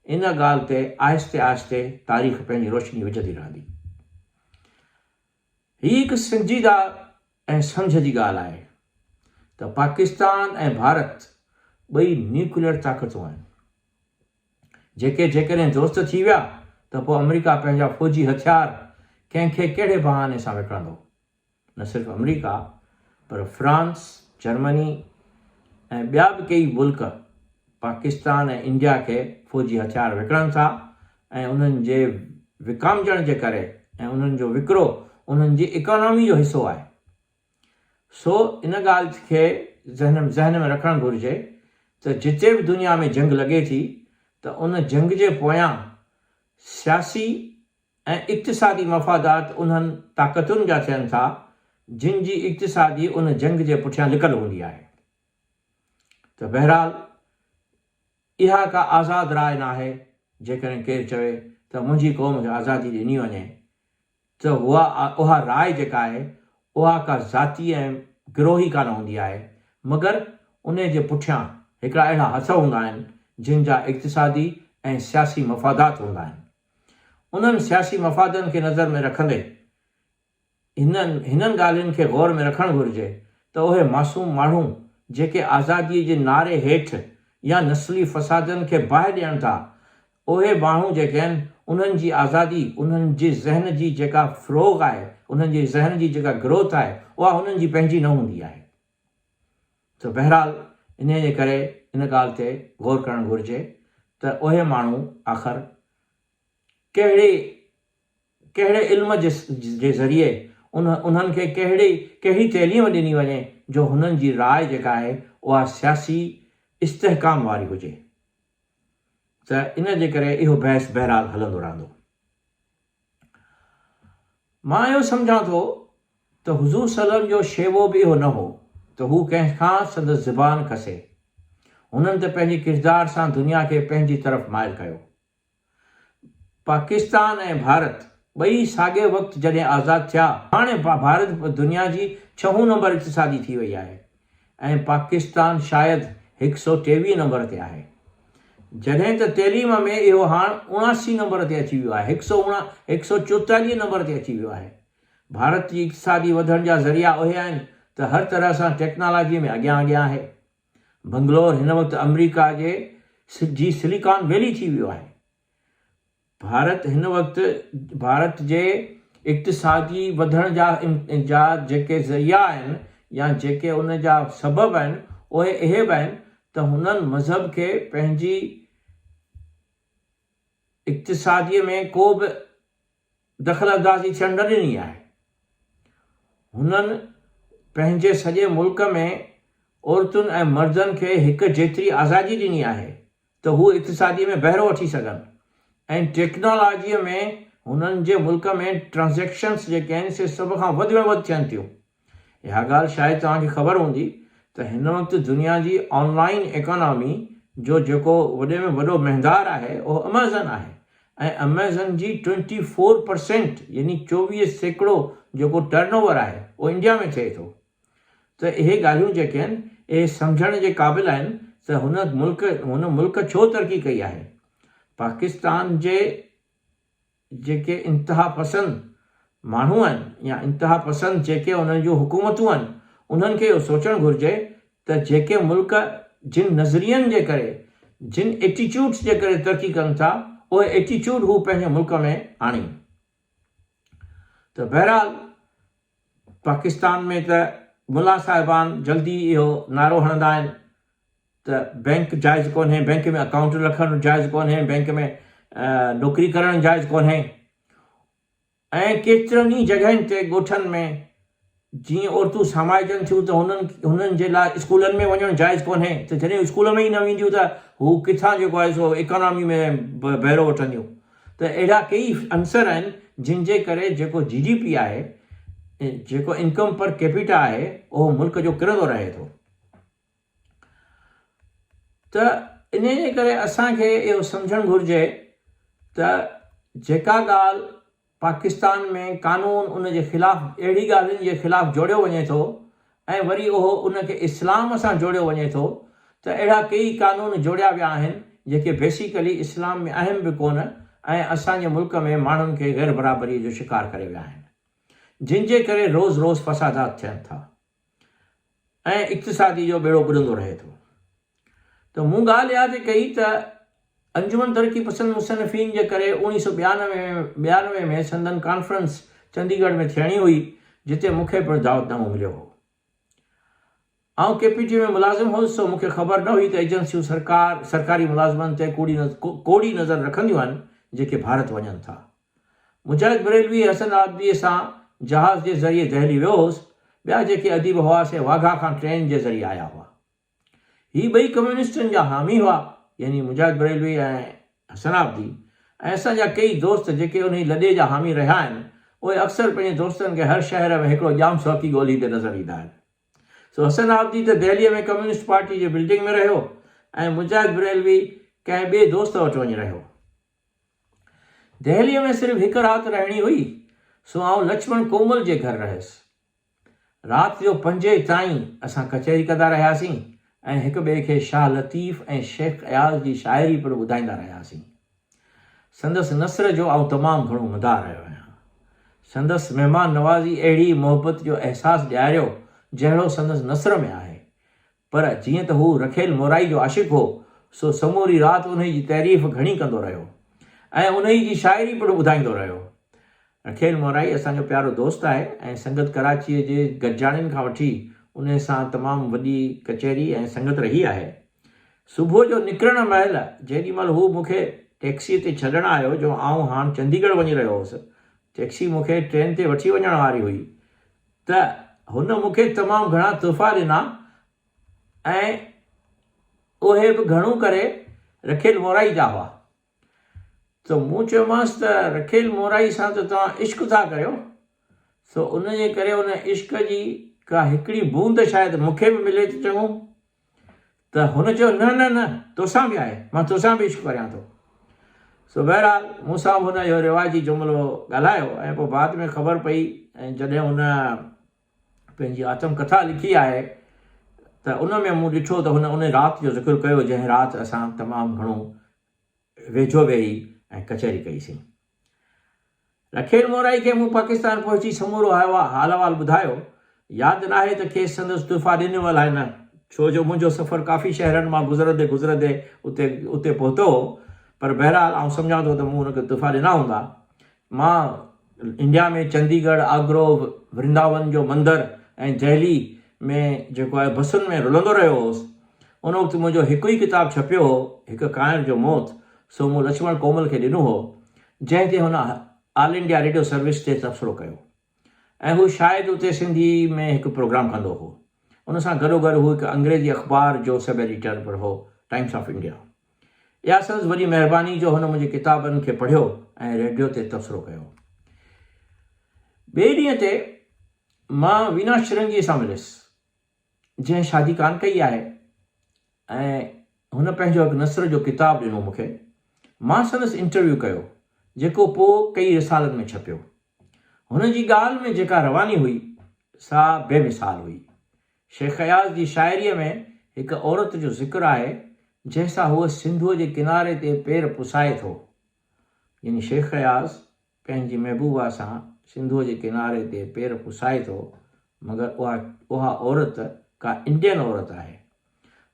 इन ॻाल्हि ते आहिस्ते आहिस्ते तारीख़ पंहिंजी रोशनी विझंदी रहंदी। हीअ हिकु संजीदा ऐं सम्झ जी ॻाल्हि आहे त पाकिस्तान ऐं भारत ॿई न्यूक्लियर ताक़तूं आहिनि जेके जेकॾहिं दोस्त थी विया त पोइ अमेरिका पंहिंजा फ़ौजी हथियार कंहिंखे कहिड़े बहाने सां विकिणंदो। न सिर्फ़ु अमेरिका पर फ्रांस, जर्मनी ऐं ॿिया बि कई मुल्क पाकिस्तान ऐं इंडिया खे फ़ौजी हथियार विकिणनि था ऐं उन्हनि जे विकामजण जे करे ऐं उन्हनि जो विकिरो उन्हनि जी इकोनॉमी जो हिसो आहे। सो इन ॻाल्हि खे ज़हन में रखणु घुरिजे त जिते बि दुनिया में जंग लॻे थी त उन जंग जे पोयां सियासी ऐं इक़्तिसादी मफ़ादात उन्हनि ताक़तुनि जा थियनि था जिन जी इक़्तिसादी उन जंग जे पुठियां लिकल हूंदी आहे। त बहरहाल इहा का आज़ादु राय न आहे। जेकॾहिं केरु चवे त मुंहिंजी क़ौम खे आज़ादी ॾिनी वञे त उहा राय जेका आहे उहा का ज़ाती ऐं गिरोही कान हूंदी आहे, मगर उन जे पुठियां हिकिड़ा अहिड़ा हथ हूंदा आहिनि जिन जा इक़्तिसादी ऐं सियासी मफ़ादात हूंदा आहिनि। उन्हनि सियासी मफ़ादनि खे नज़र में रखंदे हिननि ॻाल्हियुनि खे गौर में रखणु घुरिजे त उहे मासूम माण्हू जेके आज़ादीअ जे नारे हेठि या नस्ली फ़सादनि खे बाहि ॾियनि था, उहे माण्हू जेके आहिनि उन्हनि जी आज़ादी, उन्हनि जे ज़हन जी जेका फ़रोग़ आहे, उन्हनि जे ज़हन जी जेका ग्रोथ आहे, उहा उन्हनि जी पंहिंजी न हूंदी आहे। त बहरहाल इन जे करे इन ॻाल्हि ते गौर करणु घुरिजे त उहे माण्हू आख़िर कहिड़े इल्म जे ज़रिए उन्हनि खे कहिड़ी तइलीम ॾिनी वञे जो हुननि जी राय जेका आहे उहा सियासी इस्तेहकाम वारी हुजे। त इन जे करे इहो बहस बहरहाल हलंदो रहंदो। मां इहो सम्झां थो त हुज़ूर सल्लम जो शेवो बि इहो न हो त हू कंहिंखां संदसि ज़बान खसे। हुननि त पंहिंजे किरदार सां दुनिया खे पंहिंजी तरफ़ माइल कयो। पाकिस्तान ऐं भारत ॿई साॻिए वक़्तु जॾहिं आज़ादु थिया, हाणे भारत दुनिया जी 6 नंबर इक़्तिसादी थी वई आहे ऐं पाकिस्तान शायदि 123 नंबर ते आहे, जॾहिं त तइलीम में इहो हाणे 79 नंबर ते अची वियो आहे, 144 नंबर ते अची वियो आहे। भारत जी इक़्तिसादी वधण जा ज़रिया उहे आहिनि त हर तरह सां टेक्नोलॉजीअ में अॻियां आहे। बंगलोर हिन वक़्तु अमेरिका जी सिलिकॉन वैली थी वियो आहे। भारत हिन वक़्तु भारत जे इक़्तिसादी वधण जा जेके ज़रिया आहिनि या जेके उन जा सबब आहिनि उहे इहे बि आहिनि त हुननि मज़हब खे पंहिंजी इक़्तिसादीअ में को बि दख़ल अंदाज़ी थियणु न ॾिनी आहे। हुननि पंहिंजे सॼे मुल्क में औरतुनि ऐं मर्दनि खे हिकु जेतिरी आज़ादी ॾिनी आहे त हू इक़्तिसादीअ में बहिरो वठी सघनि ऐं टेक्नोलॉजीअ में हुननि जे मुल्क में ट्रांज़ेक्शन्स जेके आहिनि से सभ खां वधि में वधि थियनि थियूं। इहा ॻाल्हि शायदि तव्हांखे ख़बर हूंदी त हिन वक़्तु दुनिया जी ऑनलाइन इकोनॉमी जो जेको वॾे में वॾो महिंदार आहे उहो अमेज़न आहे ऐं अमेज़न जी 24% यानी 24% जेको टर्नओवर आहे उहो इंडिया में थिए थो। त इहे ॻाल्हियूं जेके आहिनि इहे सम्झण जे क़ाबिल आहिनि त हुन मुल्क छो तरक़ी कई आहे। पाकिस्तान जे जेके इंतिहा पसंद माण्हू आहिनि या इंतिहा पसंद जेके उन्हनि जूं हुकूमतूं आहिनि उन्हनि खे इहो सोचणु घुरिजे त जेके मुल्क जिन नज़रियनि जे करे जिन एटीट्यूड्स जे करे तरक़ी कनि था उहे एटीट्यूड हू पंहिंजे मुल्क में आणे। त बहरहाल पाकिस्तान में त मुला साहिबान जल्दी इहो नारो हणंदा आहिनि त बैंक जाइज़ कोन्हे, बैंक में अकाउंट रखणु जाइज़ कोन्हे, बैंक में नौकरी करणु जाइज़ कोन्हे ऐं केतिरनि ई जॻहियुनि ते ॻोठनि में जीअं औरतूं समाइजनि थियूं त हुननि जे लाइ स्कूलनि में वञणु जाइज़ कोन्हे त जॾहिं स्कूल में ई न वेंदियूं त हू किथां जेको आहे सो इकोनॉमी में बहिरो वठंदियूं। त अहिड़ा कई अंसर आहिनि जिन जे करे जेको GDP आहे जेको इनकम पर कैपिटा आहे उहो मुल्क जो किरंदो रहे थो। त इन जे करे असांखे इहो सम्झणु घुरिजे त जेका ॻाल्हि पाकिस्तान में कानून उन जे ख़िलाफ़ु अहिड़ी ॻाल्हियुनि जे ख़िलाफ़ु जोड़ियो वञे थो ऐं वरी उहो उनखे इस्लाम सां जोड़ियो वञे थो त अहिड़ा कई कानून जोड़िया विया आहिनि जेके बेसिकली इस्लाम में आहिनि बि कोन ऐं असांजे मुल्क में माण्हुनि खे गैर बराबरीअ जो शिकार करे विया आहिनि जिन जे करे रोज़ रोज़ फ़सादात थियनि था ऐं इक़्तिसादी जो बेड़ो ॿुॾंदो रहे थो। त मूं ॻाल्हि यादि कई त अंजुमन तरक़ी पसंद मुसनफ़ीन जे करे 1992 में संदन कॉन्फ्रेंस चंडीगढ़ में थियणी हुई जिते मूंखे पिणु दावतनामो मिलियो हो। आउं KPT में मुलाज़िम हुउसि सो मूंखे ख़बर न हुई त एजेंसियूं सरकारी मुलाज़िमनि ते कोड़ी नज़र रखंदियूं आहिनि जेके भारत वञनि था। मुजाहिद बरेलवी हसन आबदीअ सां जहाज़ जे ज़रिए दहली वियो हुउसि, ॿिया जेके अदीब हुआ से वाघा खां ट्रेन जे ज़रिए आया हुआ। ही ॿई कम्युनिस्टनि जा हामी हुआ यानी मुजाहिद बरेलवी ऐं हसन आबदी ऐं असांजा कई दोस्त जेके उन लॾे जा हामी रहिया आहिनि उहे अक्सर पंहिंजे दोस्तनि खे हर शहर में हिकिड़ो जाम शौक़ी ॻोल्हींदे नज़र ईंदा आहिनि। सो हसन आबदी त दिल्लीअ में कम्युनिस्ट पार्टी जे बिल्डिंग में रहियो ऐं मुजाहिद बरेलवी कंहिं ॿिए दोस्त वटि वञी रहियो। दिल्लीअ में सिर्फ़ु हिकु राति रहणी हुई सो आउं लक्ष्मण कोमल जे घर रहियुसि। राति जो 5 ताईं असां कचहरी कंदा रहियासीं ऐं हिक ॿिए खे शाह लतीफ़ ऐं शेख अयाज़ जी शाइरी पिणु ॿुधाईंदा रहियासीं। संदसि नसर जो आउं तमामु घणो मदार रहियो आहियां। संदसि महिमान नवाज़ी अहिड़ी मोहबत जो अहसासु ॾियारियो जहिड़ो संदसि नसर में आहे, पर जीअं त हू रखेल मोराई जो आशिक़ हो सो समूरी राति उन जी तारीफ़ घणी कंदो रहियो ऐं उन जी शाइरी पिणु ॿुधाईंदो रहियो। रखेल मोराई असांजो प्यारो दोस्त आहे ऐं संगत कराचीअ जे गॾिजाणियुनि खां वठी उन सां तमामु वॾी कचहरी ऐं संगत रही आहे। सुबुह जो निकिरण महिल जेॾीमहिल हू मूंखे टैक्सीअ ते छॾणु आयो जो आउं हाणे चंडीगढ़ वञी रहियो हुउसि, टैक्सी मूंखे ट्रेन ते वठी वञण वारी हुई, त हुन मूंखे तमामु घणा तोहफ़ा ॾिना ऐं उहे बि घणो करे रखेल मोराई जा हुआ। त मूं चयोमांसि त रखेल मोराई सां त तव्हां इश्क था करियो, सो उन जे करे उन इश्क जी का हिकिड़ी बूंद शायदि मूंखे बि मिले त चङो। त हुन चयो न न न तोसां बि आहे, मां तोसां बि इश्क करियां थो। सो बहरहाल मूंसां बि हुन जो रिवाजी जुमिलो ॻाल्हायो ऐं पोइ बाद में ख़बर पई ऐं जॾहिं हुन पंहिंजी आत्मकथा लिखी आहे त उन में मूं ॾिठो त हुन उन राति जो ज़िक्र कयो जंहिं राति असां तमामु घणो वेझो वेही ऐं कचहरी कईसीं। रखेल मोराई खे मूं पाकिस्तान पहुची समूरो हाल अहवाल ॿुधायो। यादि न आहे त खेसि संदसि तोहफ़ा ॾिनल आहे न, छो जो मुंहिंजो सफ़रु काफ़ी शहरनि मां गुज़रंदे उते पहुतो हो, पर बहरहाल आउं सम्झां थो त मूं हुनखे तोहफ़ा ॾिना हूंदा। मां इंडिया में चंडीगढ़, आगरो, वृंदावन जो मंदरु ऐं दिल्ली में जेको आहे बसुनि में रुलंदो रहियो हुउसि, उन वक़्तु मुंहिंजो हिकु ई किताबु छपियो हो, हिकु काइर जो मौत, सो मूं लक्ष्मण कोमल खे ॾिनो हो, जंहिं ते हुन ऑल इंडिया रेडियो सर्विस ते तबसरो कयो ऐं हू शायदि उते सिंधी में हिकु प्रोग्राम कंदो हो। उन सां गॾोगॾु हू हिकु अंग्रेज़ी अख़बार जो सब एडिटर बि हो, टाइम्स ऑफ इंडिया। इहा संदसि वॾी महिरबानी जो हुन मुंहिंजे किताबनि खे पढ़ियो ऐं रेडियो ते तबसरो कयो। ॿिए ॾींहं ते मां वीना शिरंगीअ सां मिलियुसि, जंहिं शादी कान कई आहे, ऐं हुन पंहिंजो हिकु नसर जो किताबु ॾिनो मूंखे। मां संदसि इंटरव्यू कयो, जेको पोइ कई रिसालनि में छपियो। हुन जी ॻाल्हि में जेका रवानी हुई सा बेमिसाल हुई। शेख अयाज़ जी शाइरीअ में हिकु औरत जो ज़िक्र आहे जंहिंसां हूअ सिंधूअ जे किनारे ते पेर पुसाए थो, यानी शेख अयाज़ पंहिंजी महबूबा सां सिंधूअ जे किनारे ते पेर पुसाए थो, मगर उहा औरत का इंडियन औरत आहे।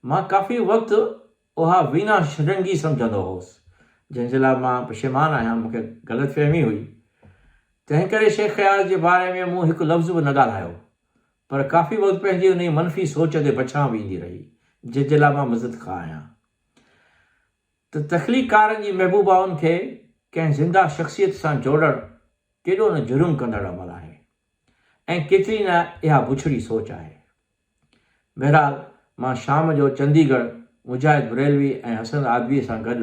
मां काफ़ी वक़्तु उहा वीना शिरंगी सम्झंदो हुउसि, जंहिंजे लाइ मां पशेमान आहियां, मूंखे ग़लतफ़हमी हुई। तंहिं करे शेख अयाज़ जे बारे में मूं हिकु लफ़्ज़ बि न ॻाल्हायो, पर काफ़ी वक़्तु पंहिंजी उन मनफ़ी सोच ते बचां वेंदी रही, जंहिंजे लाइ मां मज़द खां आहियां। त तख़लीक़कारनि जी महबूबाउनि खे कंहिं ज़िंदा शख़्सियत सां जोड़णु केॾो न जुर्म कंदड़ अमल आहे, ऐं केतिरी न इहा बुछड़ी सोच आहे। बहरहाल मां शाम जो चंडीगढ़ मुजाहिद बरेलवी ऐं हसन आदवीअ सां गॾु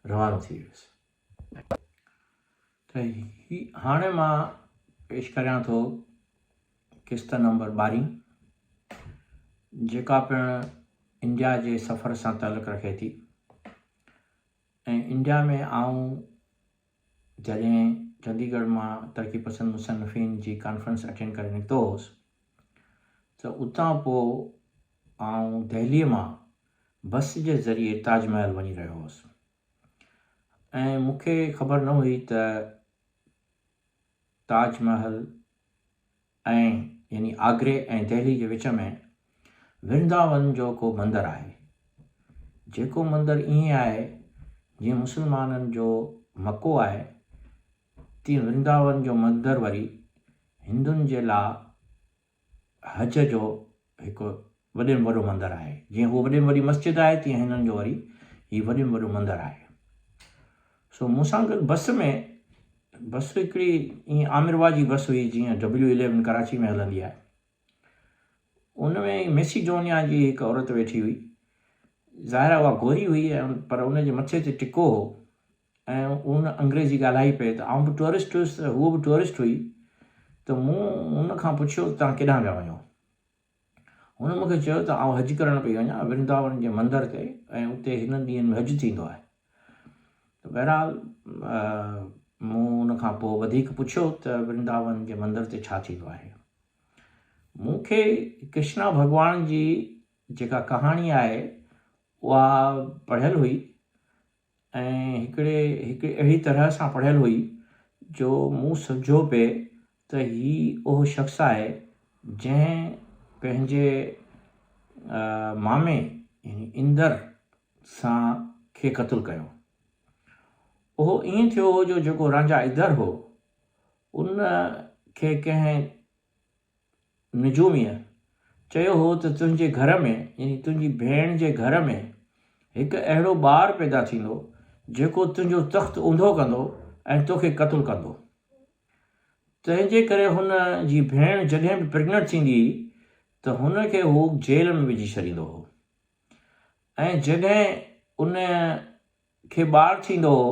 रवानो थी वियुसि। त हाणे मां पेश करियां थो किस्त नंबर 12, जेका पिणु इंडिया जे सफ़र सां तालुक़ु रखे थी। ऐं इंडिया में आऊं जॾहिं चंडीगढ़ मां तरक़ी पसंद मुसन्निफ़ीन जी कॉन्फ्रेंस अटेंड करे निकितो हुउसि, त उतां पोइ आऊं दिल्लीअ मां बस जे ज़रिए ताजमहल वञी रहियो हुउसि। ऐं मूंखे ख़बर न हुई त ताजमहल ऐं यानी आगरे ऐं दिल्ली जे विच में वृंदावन जो को मंदरु आहे, जेको मंदरु ईअं आहे जीअं मुस्लमाननि जो मको आहे, तीअं वृंदावन जो मंदरु वरी हिंदुनि जे लाइ हज जो हिकु वॾे में वॾो मंदरु आहे। जीअं हू वॾे में वॾी मस्जिद आहे, तीअं हिननि जो वरी हीउ वॾे में वॾो मंदरु आहे। सो मूंसां गॾु बस हिकिड़ी ईअं आमिरवा जी बस हुई, जीअं W11 कराची में हलंदी आहे। उन में मेसिडोनिया जी हिकु औरत वेठी हुई। ज़ाहिर आहे उहा गोरी हुई, पर उनजे मथे ते टिको हो ऐं उन अंग्रेज़ी ॻाल्हाई पए। त आउं बि टूरिस्ट हुयुसि, हूअ बि टूरिस्ट हुई। त मूं उन खां पुछियो तव्हां केॾांहुं पिया वञो? हुन मूंखे चयो त आउं हज करणु पई वञा वृंदावन जे मंदर ते, ऐं उते हिन ॾींहंनि में हज थींदो आहे। त बहरहाल मूं उन खां पोइ वधीक पुछियो त वृंदावन जे मंदर ते छा थींदो आहे। मूंखे कृष्णा भॻवान जी जेका कहाणी आहे उहा पढ़ियल हुई, ऐं हिकिड़ी अहिड़ी तरह सां पढ़ियल हुई जो मूं सम्झो पिए त हीउ उहो शख़्स आहे जंहिं पंहिंजे मामे यानी इंदर सां खे क़तलु कयो। उहो ईअं थियो हो जो जेको राजा इंदर हो, उन खे कंहिं निजूमीअ चयो हो त तुंहिंजे घर में यानी तुंहिंजी भेण जे घर में हिकु अहिड़ो ॿारु पैदा थींदो जेको तुंहिंजो तख़्तु ऊंधो कंदो ऐं तोखे क़तलु कंदो। तंहिंजे करे हुन जी भेण जॾहिं बि प्रेग्नेंट थींदी त हुनखे हू जेल में विझी छॾींदो हो, ऐं जॾहिं उन खे ॿारु थींदो हो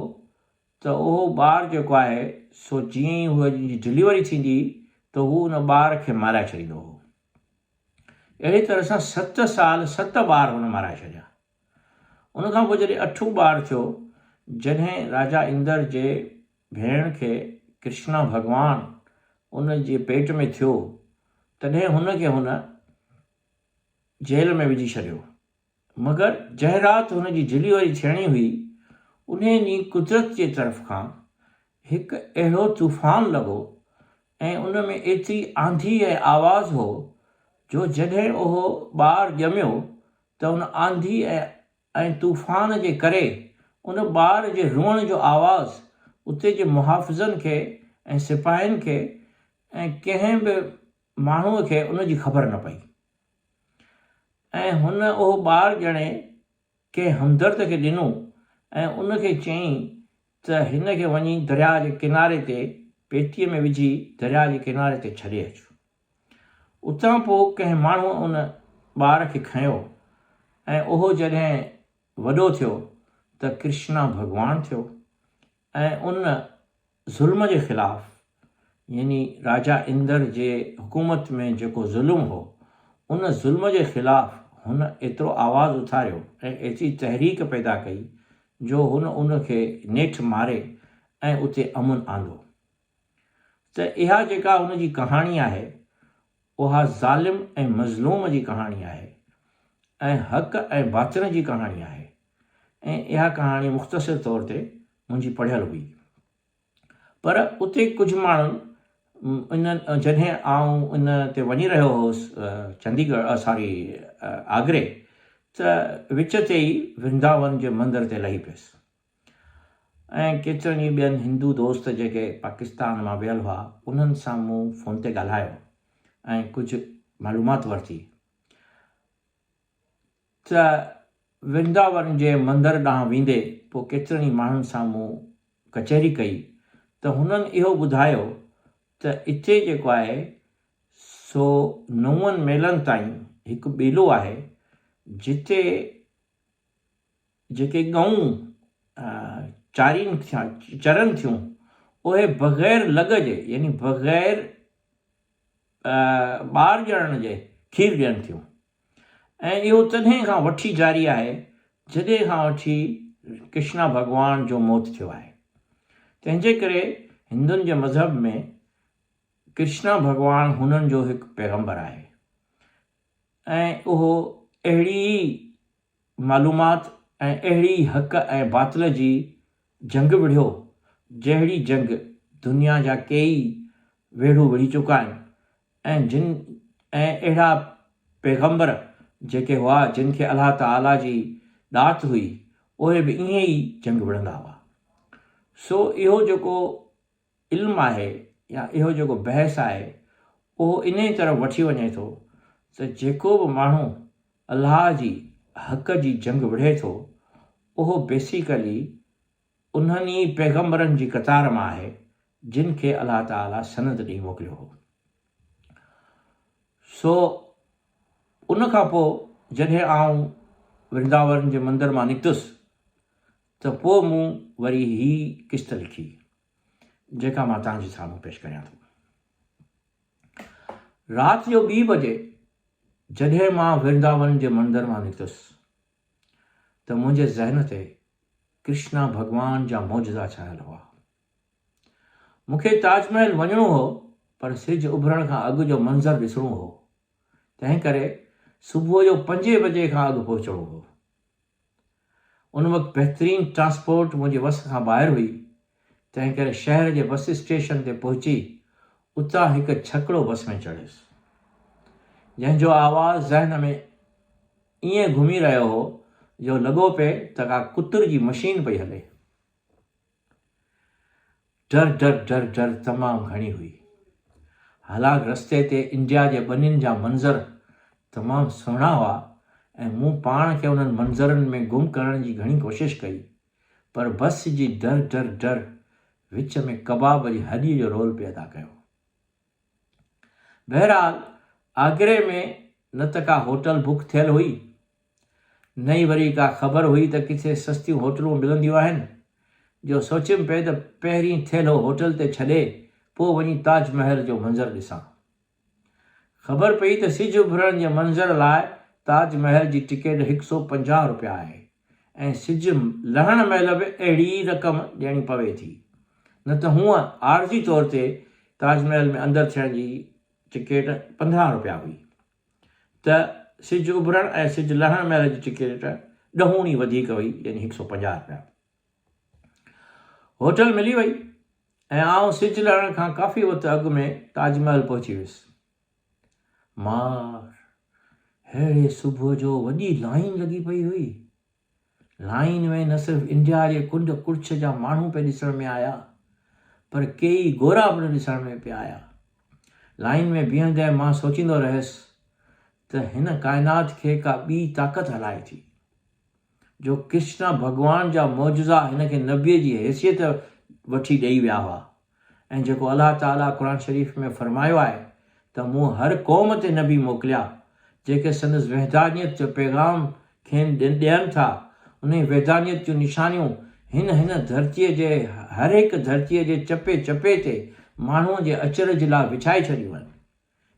त उहो ॿारु जेको आहे सो जीअं ई उहा जी डिलीवरी थींदी त हू उन ॿार खे माराए छॾींदो हो। अहिड़ी तरह सां 7 साल 7 ॿार हुन माराए छॾिया। उन खां पोइ जॾहिं 8 ॿारु थियो, जॾहिं राजा इंदर जे भेण खे कृष्णा भॻवान उन जे पेट में थियो, तॾहिं हुनखे हुन जेल में विझी छॾियो। मगर जंहिं राति हुन जी डिलीवरी थियणी हुई, उन ॾींहुं कुदरत जे तरफ़ खां हिकु अहिड़ो तूफ़ान लॻो ऐं उन में एतिरी आंधी ऐं आवाज़ हो जो जॾहिं उहो ॿारु ॼमियो त उन आंधी ऐं तूफ़ान जे करे उन ॿार जे रुअण जो आवाज़ु उते जे मुहाफ़िज़नि खे ऐं सिपाहियुनि खे ऐं कंहिं बि माण्हूअ खे उनजी ख़बर न पई। ऐं हुन उहो ॿारु ॼणे कंहिं हमदर्द खे ॾिनो ऐं उनखे चयईं त हिन खे वञी दरिया जे किनारे ते पेतीअ में विझी दरिया जे किनारे ते छॾे अचु। उतां पोइ कंहिं माण्हूअ उन ॿार खे खयो ऐं उहो जॾहिं वॾो थियो त कृष्णा भॻवानु थियो ऐं उन ज़ुल्म जे ख़िलाफ़ु यानी राजा इंद्र जे हुकूमत में जेको ज़ुल्म हो उन ज़ुल्म जे ख़िलाफ़ु हुन एतिरो आवाज़ु उथारियो ऐं एतिरी तहरीक पैदा कई जो हुन उनखे नेठि मारे ऐं उते अमुन आंदो। त इहा जेका हुनजी कहाणी आहे उहा ज़ालिम ऐं मज़लूम जी कहाणी आहे ऐं हक़ ऐं बातिल जी कहाणी आहे। ऐं इहा कहाणी मुख़्तसिर तौर ते मुंहिंजी पढ़ियल हुई। पर उते कुझु माण्हुनि इन जॾहिं आउं इन ते वञी रहियो हुउसि आगरे, त विच ते ई वृंदावन जे मंदर ते लही पियुसि ऐं केतिरनि ई ॿियनि हिंदू दोस्त जेके पाकिस्तान मां वियल हुआ उन्हनि सां मूं फ़ोन ते ॻाल्हायो ऐं कुझु मालूमात वरिती। त वृंदावन जे मंदर ॾांहुं वेंदे पोइ केतिरनि ई माण्हुनि सां मूं कचहरी कई त हुननि इहो ॿुधायो त इते जेको आहे सो 9 मेलनि ताईं हिकु ॿेलो आहे जिते जेके ॻऊं चरनि थियूं उहे बग़ैर लॻ जे यानी बग़ैर ॿार ॼणण जे खीर ॾियनि थियूं। ऐं इहो तॾहिं खां वठी जारी आहे जॾहिं खां वठी कृष्णा भॻवान जो मौत थियो आहे। तंहिंजे करे हिंदुनि जे मज़हब में कृष्णा भॻवानु हुननि जो हिकु पैगम्बर आहे ऐं उहो अहिड़ी मालूमात ऐं अहिड़ी हक़ ऐं बातिल जी जंग विढ़ियो जहिड़ी जंग दुनिया जा कई वेढ़ू विढ़ी चुका आहिनि ऐं अहिड़ा पैगम्बर जेके हुआ जिन खे अलाह ताला जी ॾात हुई उहे बि ईअं ई जंग विढ़ंदा हुआ। सो इहो जेको इल्मु आहे या इहो जेको बहस आहे उहो इन ई तरफ़ वठी वञे थो त जेको बि माण्हू अलाह जी हक़ जी जंग विढ़े थो उहो बेसिकली उन्हनि ई पैगम्बरनि जी क़तार मां आहे जिन खे अलाह ताला सनद ॾेई मोकिलियो हो। सो उन खां पोइ जॾहिं आउं वृंदावन जे मंदर मां निकितुसि त पोइ मूं वरी ही किस्त लिखी जेका मां तव्हांजे साम्हूं पेश करियां थो। राति जो 2 बजे जॾहिं मां वृंदावन जे मंदर मां निकितुसि त मुंहिंजे ज़हन ते कृष्णा भॻवान जा मौजज़ा छायल हुआ। मूंखे ताजमहल वञिणो हो पर सिज उभरण खां अॻु जो मंज़र ॾिसणो हो, तंहिं करे सुबुह जो 5 बजे खां अॻु पहुचणो हो। उन वक़्तु बहितरीनु ट्रांसपोर्ट मुंहिंजे वस खां ॿाहिरि हुई, तंहिं करे शहर जे बस स्टेशन ते पहुची उतां हिकु छकिड़ो बस में चढ़ियुसि जंहिंजो आवाज़ु ज़हन में ईअं घुमी रहियो हो जो लॻो पिए त का कुतर जी मशीन पई हले। डर तमामु घणी हुई। हालांकि रस्ते ते इंडिया जे ॿनियुनि जा मंज़र तमामु सुहिणा हुआ ऐं मूं पाण खे उन्हनि मंज़रनि में गुम करण जी घणी कोशिशि कई, पर बस जी डर विच में कबाब जी हॾीअ जो रोल पियो अदा कयो। बहरहाल आगरे में न त का होटल बुक थियल हुई न ई वरी का ख़बर हुई त किथे सस्तियूं होटलूं मिलंदियूं आहिनि जो सोचियमि पिए त पहिरीं थियल होटल ते छॾे पोइ वञी ताजमहल जो मंज़र ॾिसां। ख़बर पई त सिज उभरण जे मंज़र लाइ ताजमहल जी टिकट 150 रुपया आहे ऐं सिज लहण महिल बि अहिड़ी रक़म ॾियणी पवे थी, न त हूअं आरज़ी तौर ते ताजमहल में अंदरि थियण जी टिकट 15 रुपया हुई, त सिज उभरण ऐं सिज लहण महिल जी टिकट 10 गुणी वधीक हुई यानी 150 रुपया। होटल मिली वई ऐं आउं सिज लहण खां काफ़ी वक़्त अॻु में ताजमहल पहुची वियुसि। अहिड़े सुबुह जो वॾी लाइन लॻी पई हुई। लाइन में न सिर्फ़ु इंडिया जे कुंड कुर्छ जा माण्हू पे ॾिसण में आया पर कई गोरा बि ॾिसण में पिया आया। लाइन में बीहंदे मां सोचींदो रहियुसि त हिन काइनात खे का ॿी ताक़त हलाए थी, जो कृष्ण भॻवान जा मौजूज़ा हिन खे नबीअ जी हैसियत वठी ॾेई विया हुआ, ऐं जेको अलाह ताला क़ुर शरीफ़ में फरमायो आहे त मूं हर क़ौम ते नबी मोकिलिया जेके संदसि वहदानियत जो पैगाम खेनि ॾियनि था। उन वहदानियत जूं निशानियूं हिन धरतीअ जे हर हिकु धरतीअ जे चपे चपे ते माण्हूअ जे अचरज लाइ विछाए छॾियूं आहिनि,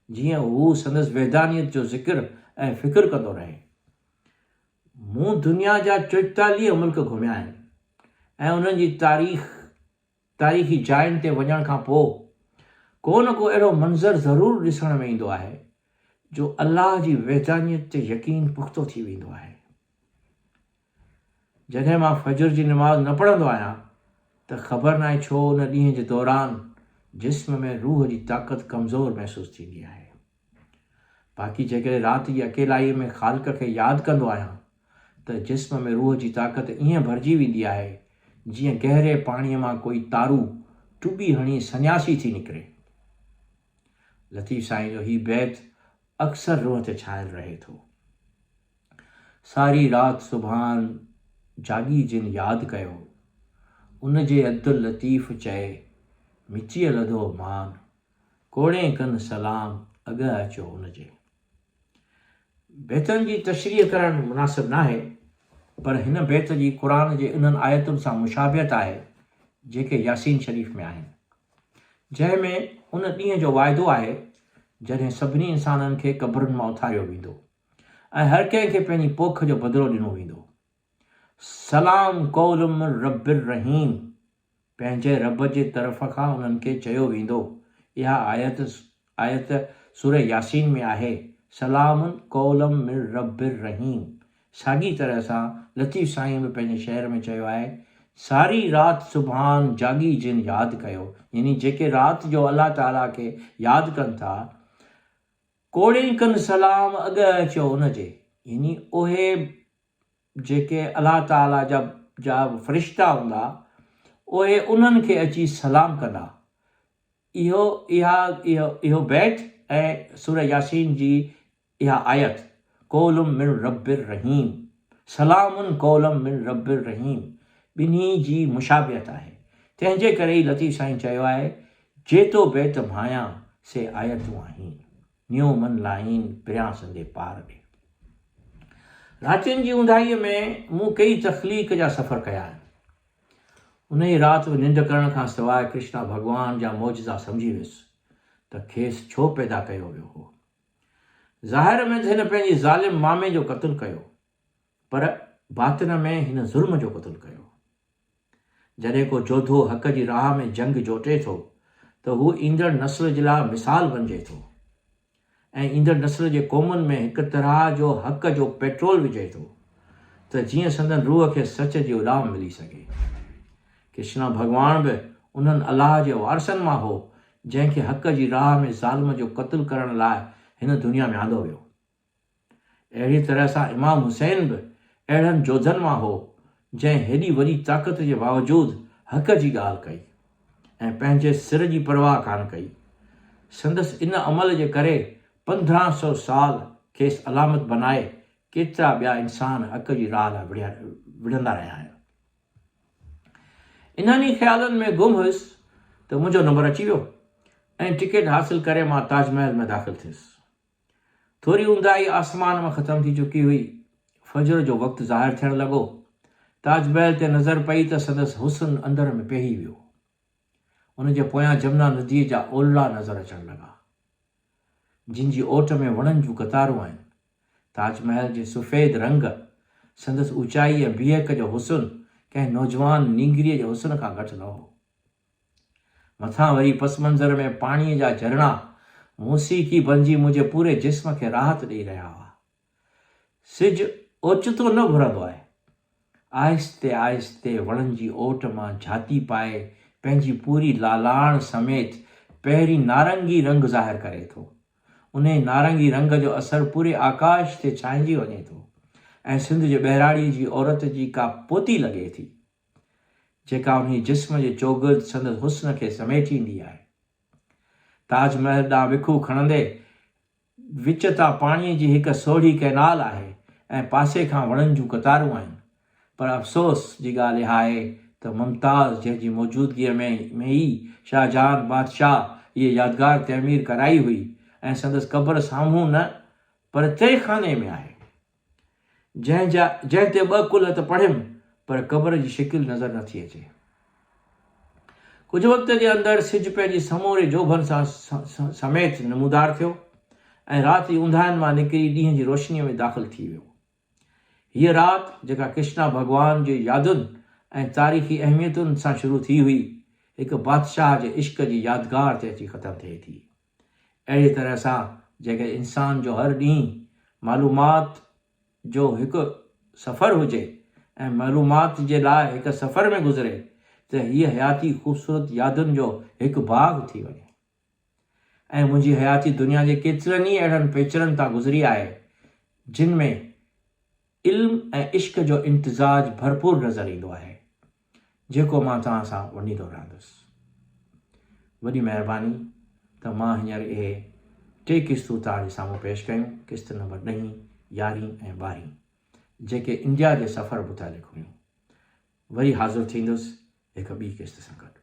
जीअं हू संदसि वहदानियत जो ज़िक्र ऐं फ़िक्र कंदो रहे। मूं दुनिया जा 44 मुल्क घुमिया आहिनि ऐं उन्हनि जी तारीख़ी जायुनि ते वञण खां पोइ को न को अहिड़ो मंज़र ज़रूरु ॾिसण में ईंदो आहे जो अल्लाह जी वहदानियत ते यकीन पुख़्तो थी वेंदो आहे। जॾहिं मां फजर जी नमाज़ न पढ़ंदो आहियां त ख़बर नाहे छो उन ॾींहं जे दौरान जिस्म में रूह जी ताक़त कमज़ोर महसूसु थींदी आहे। बाक़ी जेकॾहिं राति जी अकेलाईअ में ख़ालिक खे यादि कंदो आहियां त जिस्म में रूह जी ताक़त ईअं भरिजी वेंदी आहे जीअं गहरे पाणीअ मां कोई तारू टुॿी हणी सन्यासी थी निकिरे। लतीफ़ साईं जो हीउ बैत अक्सर रूह ते छायल रहे थो। सारी राति सुभान जागी जिन यादि कयो, उन जे अब्दुल लतीफ़ चए मिचीअ लधो मान, कोड़े कनि सलाम अॻ अचो उनजे। बैतनि जी तशरीह करणु मुनासिबु नाहे, पर हिन बैत जी क़ुर जे इन्हनि आयतुनि सां मुशाबियत आहे जेके यासीन शरीफ़ में आहिनि, जंहिंमें उन ॾींहं जो वाइदो आहे जॾहिं सभिनी इंसाननि खे क़ब्रुनि मां उथारियो वेंदो ऐं हर कंहिंखे पंहिंजी पोख जो बदिलो ॾिनो वेंदो। सलाम कौलुम मिन रब्बिर रहीम, पंहिंजे रब जे तरफ़ खां उन्हनि खे चयो वेंदो। इहा आयत सूरह यासीन में आहे, सलामुन कौलम मिन रब्बिर रहीम। साॻी तरह सां लतीफ़ साईं बि पंहिंजे शहर में चयो आहे, सारी राति सुभान जागी जिन यादि कयो, यानी जेके राति जो अलाह ताला खे यादि कनि था, कोड़े कनि सलाम अॻ अचो उनजे, यानी उहे जेके अलाह ताला जा फ़रिश्ता हूंदा उहे उन्हनि खे अची सलाम कंदा। इहो बैत ऐं सूरह यासीन जी इहा आयत कौलुम मिन रब्बिर रहीम, सलामुन कौलम मिन रब्बिर रहीम, ॿिन्ही जी मुशाबियत आहे। तंहिंजे करे ई लतीफ़ साईं चयो आहे, जेतो बैत भायां से आयतूं आहिनि, नियो मन लाइन पिरियां संदे पार ॾे। रातियुनि जी ऊंदाईअ में मूं कई तख़लीक़ जा सफ़र कया आहिनि। उन ई राति निंड करण खां सवाइ कृष्ण भॻवान जा मौजज़ा सम्झी वियुसि त खेसि छो पैदा कयो वियो हो। ज़ाहिर में त हिन पंहिंजी ज़ालिम मामे जो क़त्लु कयो, पर बातिन में हिन ज़ुल्म जो क़त्लु कयो। जॾहिं को जोधो हक़ जी राह में जंग जोटे थो त हू ईंदड़ नस्ल जे लाइ मिसाल बणिजे थो ऐं ईंदड़ नस्ल जे क़ौमुनि में हिकु तरह जो हक़ जो पेट्रोल विझे थो त जीअं संदन रूह खे सच जी उॾाम मिली सघे। कृष्ण भॻवान बि उन्हनि अलाह जे वारसनि मां हो जंहिंखे हक़ जी राह में ज़ालिम जो क़त्लु करण लाइ हिन दुनिया में आंदो वियो। अहिड़ी तरह सां इमाम हुसैन बि अहिड़नि जोधनि मां हो जंहिं हेॾी वॾी ताक़त जे बावजूदु हक़ जी ॻाल्हि कई ऐं पंहिंजे सिर जी परवाह कान कई। संदसि इन अमल जे करे 1500 साल खेसि अलामत बनाए केतिरा ॿिया इंसान हक़ जी राह लाइ विढ़ंदा रहिया आहिनि। इन्हनि ई ख़्यालनि में गुम हुयुसि त मुंहिंजो नंबर अची वियो ऐं टिकट हासिल करे मां ताजमहल में दाख़िल थियुसि। थोरी ऊंदाई आसमान में ख़तम थी चुकी हुई। फजर जो वक़्तु ज़ाहिर थियणु लॻो। ताजमहल ते नज़र पई त संदसि हुस्न अंदर में पेही वियो। उन जे पोयां जमुना नदीअ जा ओलड़ा नज़र अचणु लॻा, जिन जी ओट में वणनि जूं कतारूं आहिनि। ताजमहल जे सफ़ेद रंग, संदसि ऊचाई ऐं बीहक जो हुस्न कंहिं नौजवान नींगरीअ जे हुस्न खां घटि न हो। मथां वरी पस मंज़र में पाणीअ जा झरणा मूसीक़ी बणिजी मुंहिंजे पूरे जिस्म खे राहत ॾेई रहिया हुआ। सिज ओचितो न घुरंदो आहे। आहिस्ते आहिस्ते वणनि जी ओट मां झाती पाए पंहिंजी पूरी लालाण समेत पहिरीं नारंगी रंग ज़ाहिर करे थो। उन नारंगी रंग जो असरु पूरे आकाश ते छांइजी वञे थो ऐं सिंध जे बहिराड़ीअ जी औरत जी का पोती लॻे थी। जेका उन जिस्म जे चोगर्द संदसि हुस्न खे समेटींदी आहे। ताजमहल ॾांहुं विखू खणंदे विच तां पाणीअ जी हिकु सोढ़ी कैनाल आहे ऐं पासे खां वणनि जूं कतारूं आहिनि। पर अफ़सोस जी ॻाल्हि इहा आहे त मुमताज़ जंहिंजी मौजूदगीअ में ई शाहजहान बादशाह इहे यादगार तइमीर कराई हुई ऐं संदसि क़ब्र साम्हूं न पर तहखाने में आहे, जंहिं ते 2 कुल त पढ़ियमि पर क़ब्र जी शिकिल नज़र नथी अचे। कुझु वक़्त जे अंदरि सिज पंहिंजी समूरे जोभन सां समेत नमूदार थियो ऐं राति जी उंधाइनि मां निकिरी ॾींहं जी रोशनीअ में दाख़िल थी वियो। हीअ राति जेका कृष्णा भॻवान जे यादुनि ऐं तारीख़ी अहमियतुनि सां शुरू थी हुई, हिकु बादशाह जे इश्क जी यादगार ते अची ख़तमु थिए थी। अहिड़ी तरह सां जेकर इंसान जो हर ॾींहुं मालूमात जो हिकु सफ़र हुजे ऐं मालूमात जे लाइ हिकु सफ़र में गुज़रे त हीअ हयाती ख़ूबसूरत यादुनि जो हिकु बाग़ थी वञे। ऐं मुंहिंजी हयाती दुनिया जे केतिरनि ई अहिड़नि पेचरनि तां गुज़री आहे जिन में इल्म ऐं इश्क जो इम्तिज़ाज भरपूर नज़र ईंदो आहे, जेको मां तव्हां सां वंडींदो रहंदुसि। वॾी महिरबानी त मां हींअर इहे 3 क़िस्तूं तव्हांजे साम्हूं पेश कयूं, क़िस्त नंबर 9, 11 ऐं 12, जेके इंडिया जे सफ़र मुतालिक़ हुयूं। वरी हाज़िर थींदुसि हिकु ॿी क़िस्त सां गॾु।